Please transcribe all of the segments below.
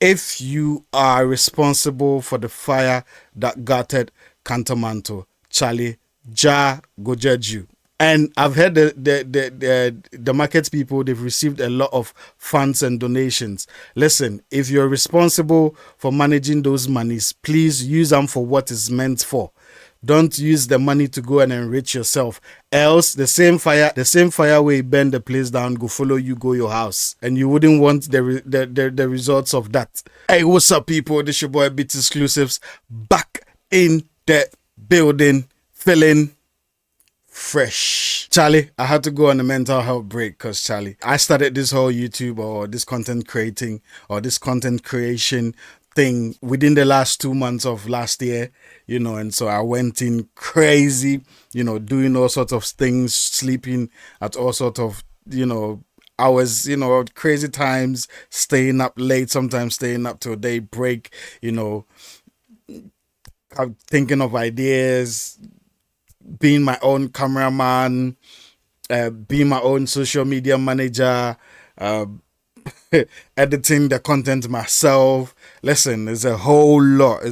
if you are responsible for the fire that gutted Kanta, Charlie, Ja go judge you. And I've heard the market people, they've received a lot of funds and donations. Listen, if you're responsible for managing those monies, please use them for what it's meant for. Don't use the money to go and enrich yourself. Else, the same fire will burn the place down, go follow you, go your house. And you wouldn't want the results of that. Hey, what's up, people? This your boy, Beats Exclusives, back in the building, feeling fresh. Charlie, I had to go on a mental health break because, Charlie, I started this whole YouTube or this content creating or this content creation thing within the last 2 months of last year, and so I went in crazy, doing all sorts of things, sleeping at all sorts of, hours, crazy times, staying up late, sometimes staying up till daybreak, I'm thinking of ideas, being my own cameraman, being my own social media manager, editing the content myself. Listen, it's a whole lot.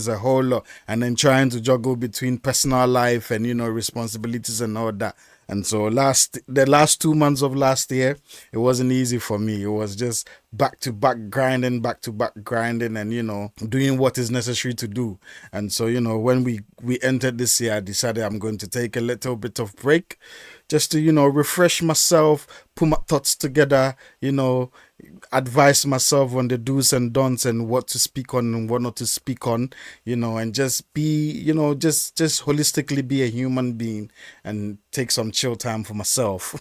And then trying to juggle between personal life and, responsibilities and all that. And so the last 2 months of last year, it wasn't easy for me. It was just back to back grinding and, doing what is necessary to do. And so, when we entered this year, I decided I'm going to take a little bit of break just to, refresh myself, put my thoughts together, advise myself on the do's and don'ts and what to speak on and what not to speak on, and just be, just holistically be a human being and take some chill time for myself.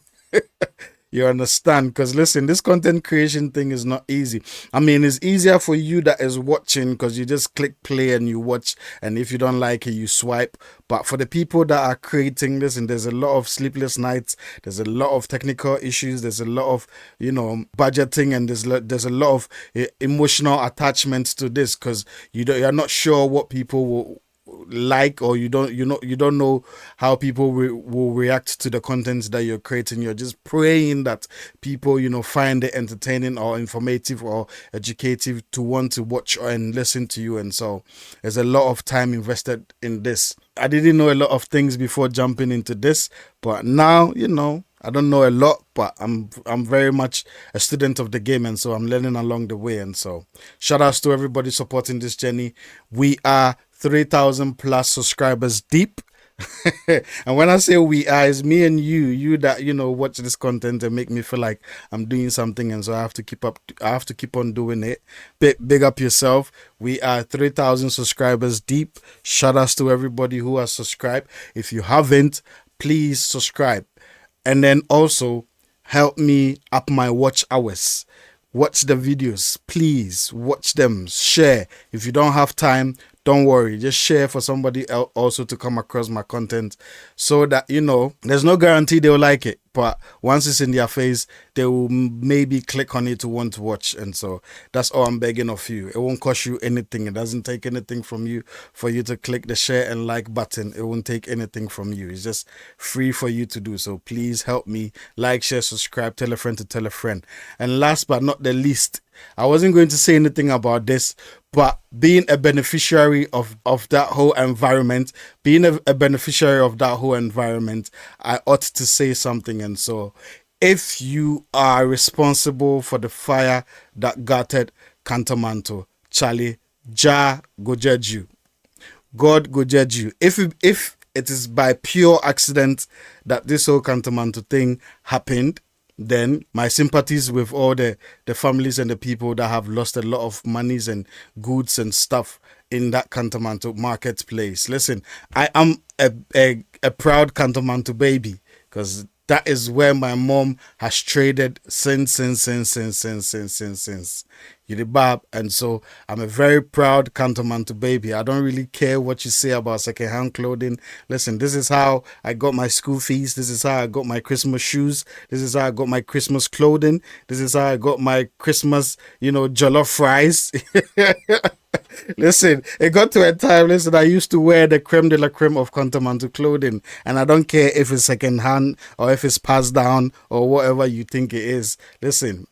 You understand? Because listen, this content creation thing is not easy. I mean, it's easier for you that is watching because you just click play and you watch, and if you don't like it, you swipe. But for the people that are creating this, and there's a lot of sleepless nights, there's a lot of technical issues, there's a lot of, budgeting, and there's a lot of emotional attachments to this because you're not sure what people will like, or you don't know how people will react to the content that you're creating. You're just praying that people find it entertaining or informative or educative to want to watch and listen to you. And so there's a lot of time invested in this. I didn't know a lot of things before jumping into this, but now I don't know a lot, but I'm very much a student of the game, and so I'm learning along the way. And so shout outs to everybody supporting this journey. We are 3,000 plus subscribers deep. And when I say we are, it's me and you that watch this content and make me feel like I'm doing something, and so I have to keep on doing it. Big up yourself. We are 3,000 subscribers deep. Shout outs to everybody who has subscribed. If you haven't, please subscribe. And then also help me up my watch hours. Watch the videos, please watch them, share. If you don't have time, don't worry, just share for somebody else also to come across my content, so that there's no guarantee they'll like it, but once it's in their face, they will maybe click on it to want to watch. And so that's all I'm begging of you. It won't cost you anything. It doesn't take anything from you for you to click the share and like button. It won't take anything from you. It's just free for you to do. So please help me like, share, subscribe, tell a friend to tell a friend. And last but not the least, I wasn't going to say anything about this, but being a beneficiary of that whole environment, I ought to say something. And so if you are responsible for the fire that gutted Kanta, Charlie, Ja go judge you. God go judge you. If it is by pure accident that this whole Kanta thing happened, then my sympathies with all the families and the people that have lost a lot of monies and goods and stuff in that Kanta marketplace. Listen, I am a proud Kanta baby, because that is where my mom has traded since. You the bab. And so I'm a very proud Kanta baby. I don't really care what you say about secondhand clothing. Listen, this is how I got my school fees. This is how I got my Christmas shoes. This is how I got my Christmas clothing. This is how I got my Christmas, jollof fries. Listen, it got to a time, listen, I used to wear the creme de la creme of Contamanto clothing, and I don't care if it's second hand or if it's passed down or whatever you think it is. Listen,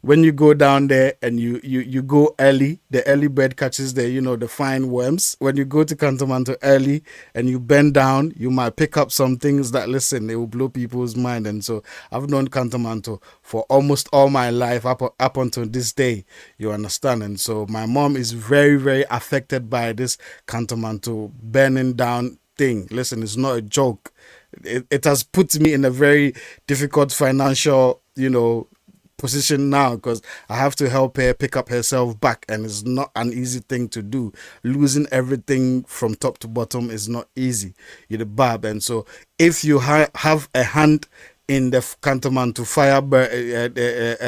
when you go down there and you go early, the early bird catches the fine worms. When you go to Contamanto early and you bend down, you might pick up some things that, listen, it will blow people's mind. And so I've known Contamanto for almost all my life up until this day, you understand. And so my mom is very, very affected by this Cantomanto burning down thing. Listen, it's not a joke. It has put me in a very difficult financial, position now, because I have to help her pick up herself back, and it's not an easy thing to do. Losing everything from top to bottom is not easy. You're the bab. And so if you have a hand in the Cantomanto fire,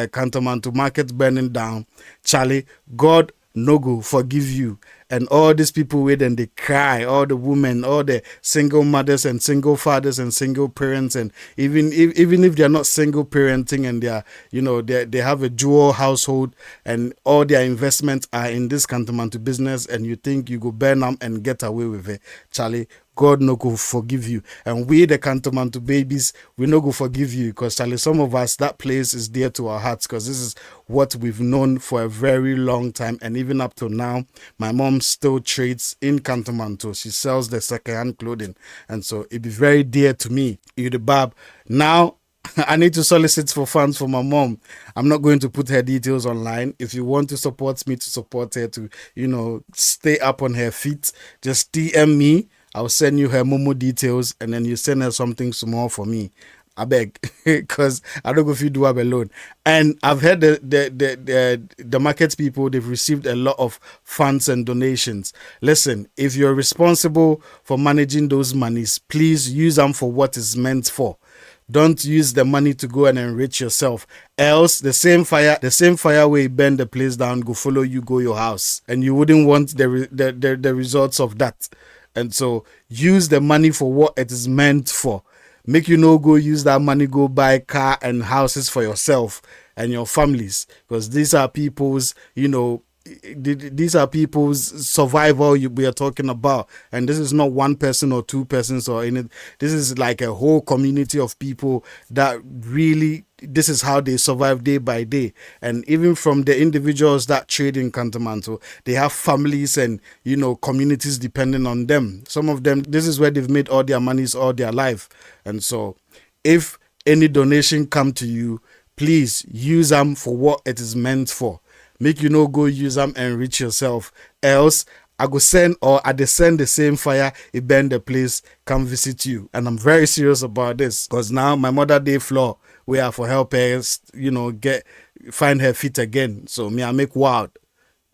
Cantomanto market burning down, Charlie, God no go forgive you. And all these people wait and they cry, all the women, all the single mothers and single fathers and single parents, and even if they're not single parenting and they have a dual household and all their investments are in this Cantomanto business, and you think you go burn them and get away with it, Charlie, God no go forgive you. And we, the Cantomanto babies, we no go forgive you, because Charlie, some of us, that place is dear to our hearts, because this is what we've known for a very long time. And even up to now, my mom still trades in Cantomanto. She sells the second-hand clothing. And so it be very dear to me. You the bab. Now, I need to solicit for funds for my mom. I'm not going to put her details online. If you want to support me, to support her, to, stay up on her feet, just DM me. I'll send you her Momo details, and then you send her something small for me. I beg, because I don't go if you do it alone. And I've heard the market people, they've received a lot of funds and donations. Listen, if you're responsible for managing those monies, please use them for what it's meant for. Don't use the money to go and enrich yourself. Else, the same fire where you burn the place down, go follow you, go your house. And you wouldn't want the results of that. And so use the money for what it is meant for. Make go use that money, go buy car and houses for yourself and your families. Because these are people's, these are people's survival we are talking about. And this is not one person or two persons or any. This is like a whole community of people that really, this is how they survive day by day. And even from the individuals that trade in Cantomanto, they have families and, communities depending on them. Some of them, this is where they've made all their monies all their life. And so if any donation come to you, please use them for what it is meant for. Make go use them and enrich yourself. Else, I go send, or I descend the same fire, it burn the place, come visit you. And I'm very serious about this, because now my mother day floor, we are for help her, find her feet again. So me, I make wild.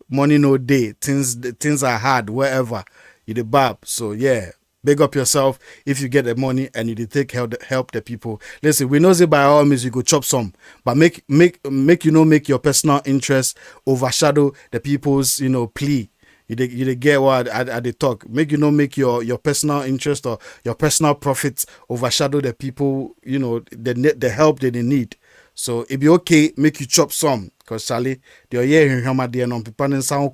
Money no day. Things are hard, wherever. You the bab. So yeah. Big up yourself if you get the money and you take help the people. Listen, we know that by all means you go chop some, but make make your personal interest overshadow the people's plea. You get what I they talk. Make your personal interest or your personal profits overshadow the people the help that they need. So it be okay, make you chop some, because Charlie, they're here in Hamadi and on people in Sound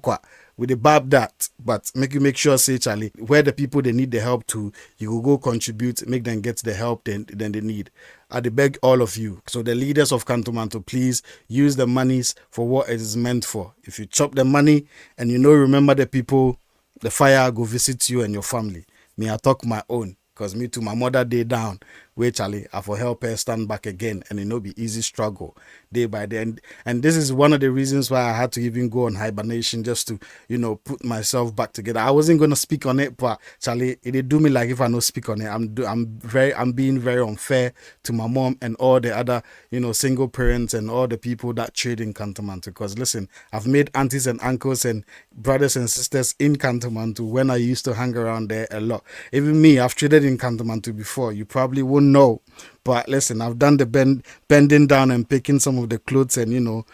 with the bab that, but make sure, say Charlie, where the people they need the help to, you will go contribute, make them get the help then they need. I beg all of you. So the leaders of Cantomanto, please use the monies for what it is meant for. If you chop the money and remember the people, the fire go visit you and your family. Me, I talk my own. Because me too, my mother day down, wait Charlie, I for help her stand back again, and be easy struggle day by day. And this is one of the reasons why I had to even go on hibernation, just to, put myself back together. I wasn't going to speak on it, but Charlie, it did do me like if I no speak on it. I'm being very unfair to my mom and all the other, single parents and all the people that trade in Cantomanto. Because listen, I've made aunties and uncles and brothers and sisters in Cantomanto when I used to hang around there a lot. Even me, I've traded in Cantomanto before. You probably won't don't know. But listen, I've done the bending down and picking some of the clothes and,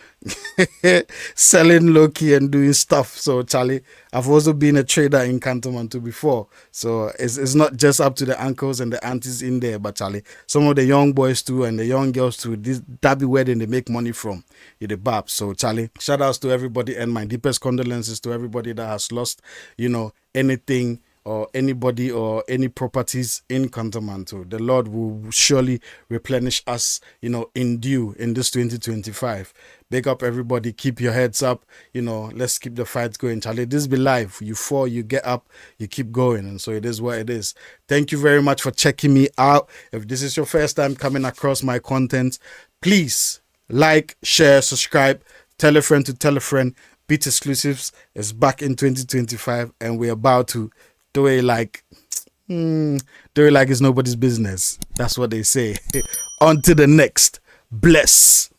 selling low key and doing stuff. So, Charlie, I've also been a trader in Kanta too before. So, it's not just up to the uncles and the aunties in there, but Charlie, some of the young boys too and the young girls too, that be where they make money from. The bab. So, Charlie, shout outs to everybody and my deepest condolences to everybody that has lost, anything or anybody or any properties in Kantamanto. The Lord will surely replenish us, in due in this 2025. Big up everybody. Keep your heads up. Let's keep the fight going. Charlie, this be life. You fall, you get up, you keep going. And so it is what it is. Thank you very much for checking me out. If this is your first time coming across my content, please like, share, subscribe, tell a friend to tell a friend. Beat Exclusives is back in 2025 and we're about to do it like it's nobody's business. That's what they say. On to the next. Bless.